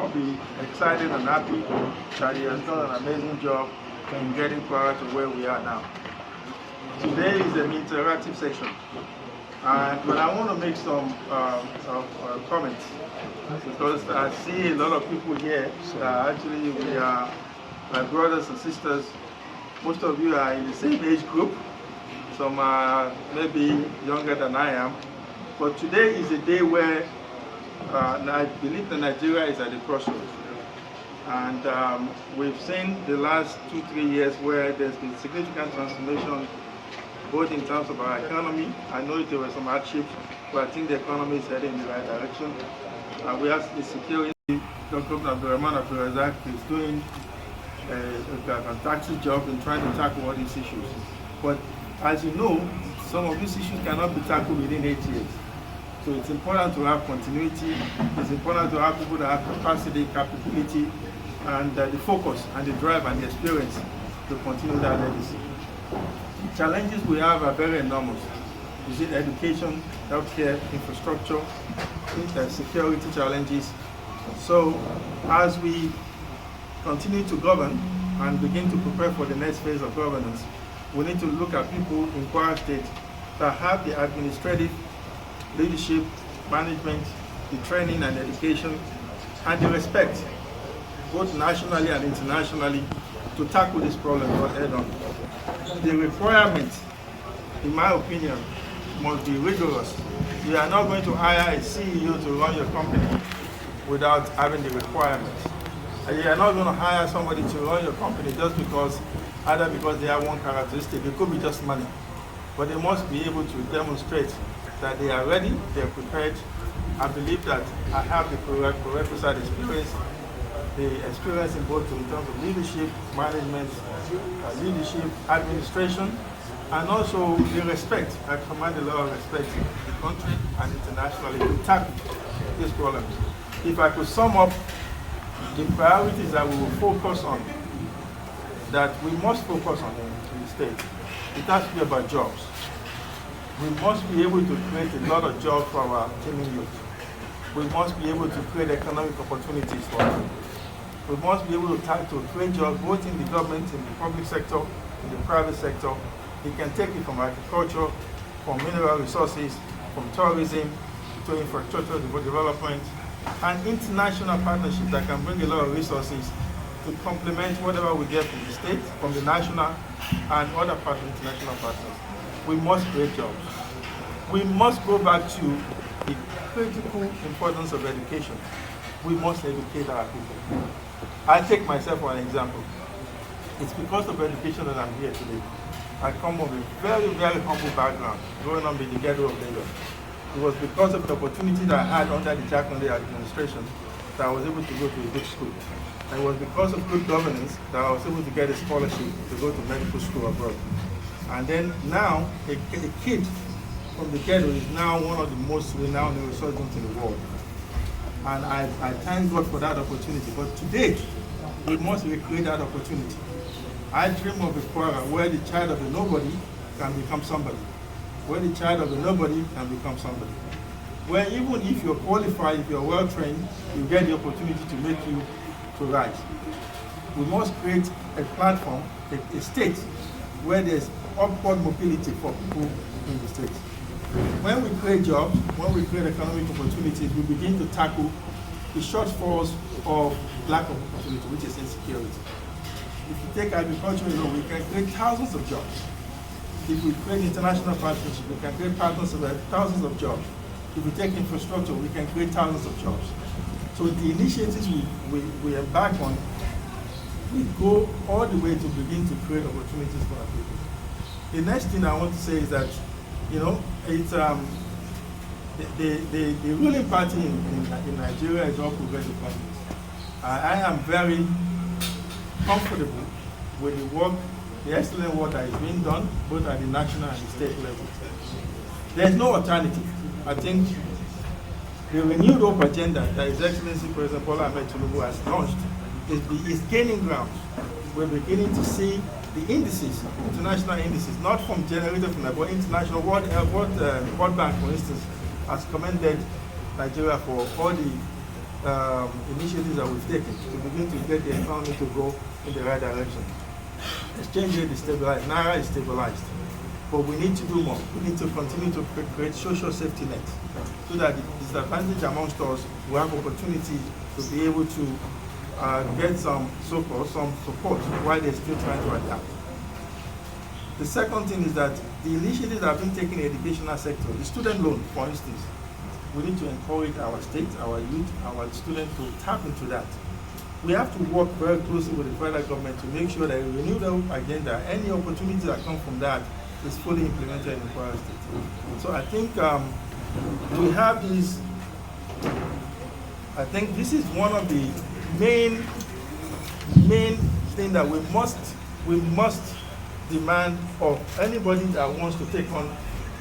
all be excited and happy that he has done an amazing job in getting Kwara to where we are now. Today is an interactive session, but I want to make some comments because I see a lot of people here that actually we are my brothers and sisters. Most of you are in the same age group. Some are maybe younger than I am. But today is a day where I believe that Nigeria is at the crossroads. And we've seen the last 2-3 years where there's been significant transformation, both in terms of our economy. I know there were some hardships, but I think the economy is heading in the right direction. We have the security. Governor Abdulrahman is doing a fantastic job in trying to tackle all these issues. But as you know, some of these issues cannot be tackled within 8 years. So it's important to have continuity. It's important to have people that have capacity, capability, and the focus and the drive and the experience to continue that legacy. The challenges we have are very enormous. Is it education, healthcare, infrastructure, security challenges? So as we continue to govern and begin to prepare for the next phase of governance, we need to look at people in Kwara State that have the administrative, leadership, management, the training and education, and the respect, both nationally and internationally, to tackle this problem head on. The requirements, in my opinion, must be rigorous. You are not going to hire a CEO to run your company without having the requirements. And you are not going to hire somebody to run your company just because, either because they have one characteristic. It could be just money. But they must be able to demonstrate that they are ready, they are prepared. I believe that I have the prerequisite experience, the experience in both in terms of leadership, management, leadership, administration, and also the respect. I command a lot of respect in the country and internationally to tackle these problems. If I could sum up the priorities that we will focus on, that we must focus on in the state, it has to be about jobs. We must be able to create a lot of jobs for our teeming youth. We must be able to create economic opportunities for them. We must be able to create jobs both in the government, in the public sector, in the private sector. You can take it from agriculture, from mineral resources, from tourism, to infrastructure development, and international partnership that can bring a lot of resources to complement whatever we get from the state, from the national, and other international partners. We must create jobs. We must go back to the critical importance of education. We must educate our people. I take myself for an example. It's because of education that I'm here today. I come from a very, very humble background, growing up in the ghetto of Lagos. It was because of the opportunity that I had under the Jackson administration that I was able to go to a good school. And it was because of good governance that I was able to get a scholarship to go to medical school abroad. And then now, a kid from the ghetto is now one of the most renowned neurosurgeons in the world. And I thank God for that opportunity. But today, we must recreate that opportunity. I dream of a Kwara where the child of a nobody can become somebody. Where the child of a nobody can become somebody. Where even if you're qualified, if you're well trained, you get the opportunity to make you to rise. We must create a platform, a state, where there's upward mobility for people in the state. When we create jobs, when we create economic opportunities, we begin to tackle the shortfalls of lack of opportunity, which is insecurity. If you take agriculture, we can create thousands of jobs. If we create international partnerships, we can create thousands of jobs. If we take infrastructure, we can create thousands of jobs. So the initiatives we embark on, we go all the way to begin to create opportunities for our people. The next thing I want to say is that, it's the ruling party in Nigeria is all progressive parties. I am very comfortable with the work, the excellent work that is being done, both at the national and the state level. There's no alternative. I think the renewed hope agenda that His Excellency President Bola Ahmed Tinubu has launched is gaining ground. We're beginning to see the indices, international indices, not from generated from but international. World Bank, for instance, has commended Nigeria for all the initiatives that we've taken to begin to get the economy to go in the right direction. Exchange rate is stabilized, Naira is stabilized, but we need to do more. We need to continue to create social safety nets so that the disadvantaged amongst us will have opportunity to be able to get some support while they're still trying to adapt. The second thing is that the initiatives that have been taken in the educational sector, the student loan, for instance, we need to encourage our state, our youth, our students to tap into that. We have to work very closely with the federal government to make sure that the renewable agenda, any opportunities that come from that, is fully implemented in Kwara State. So I think we have these. I think this is one of the main thing that we must demand of anybody that wants to take on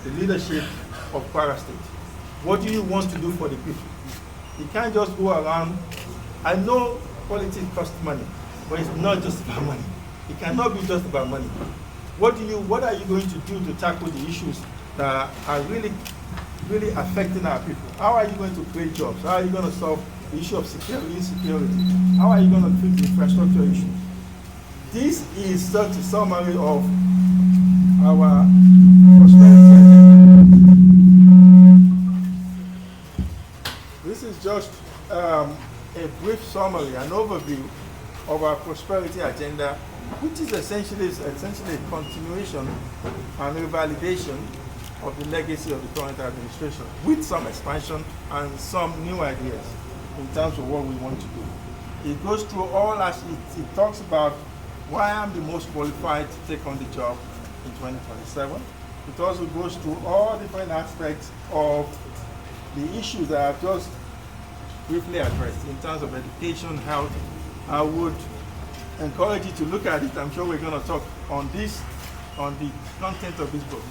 the leadership of Kwara State. What do you want to do for the people? You can't just go around. I know politics costs money, but it's not just about money. It cannot be just about money. What are you going to do to tackle the issues that are really affecting our people? How are you going to create jobs? How are you going to solve the issue of insecurity? How are you going to fix the infrastructure issues? This is just a summary of our prosperity agenda. This is just a brief summary, an overview of our prosperity agenda, which is essentially a continuation and revalidation of the legacy of the current administration, with some expansion and some new ideas in terms of what we want to do. It goes through all aspects. It talks about why I'm the most qualified to take on the job in 2027. It also goes through all different aspects of the issues that I've just briefly addressed in terms of education, health. I would encourage you to look at it. I'm sure we're going to talk on the content of this book.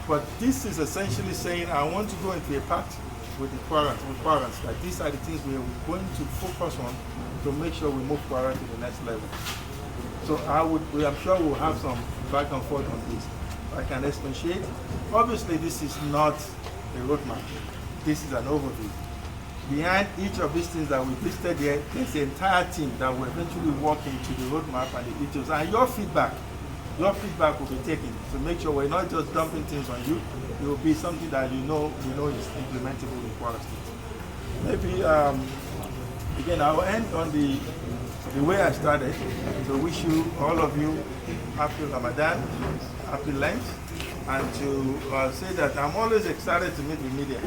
But this is essentially saying I want to go into a pact with the Kwarans, that these are the things we are going to focus on to make sure we move Kwara to the next level. So I'm sure we'll have some back and forth on this. I can expatiate. Obviously, this is not a roadmap. This is an overview. Behind each of these things that we've listed here, there's the entire team that will eventually walk into the roadmap and the details. And your feedback will be taken to make sure we're not just dumping things on you. It will be something that you know is implementable in Kwara State. Maybe again, I'll end on the way I started. So wish you, all of you, happy Ramadan, happy Lent, and to say that I'm always excited to meet the media.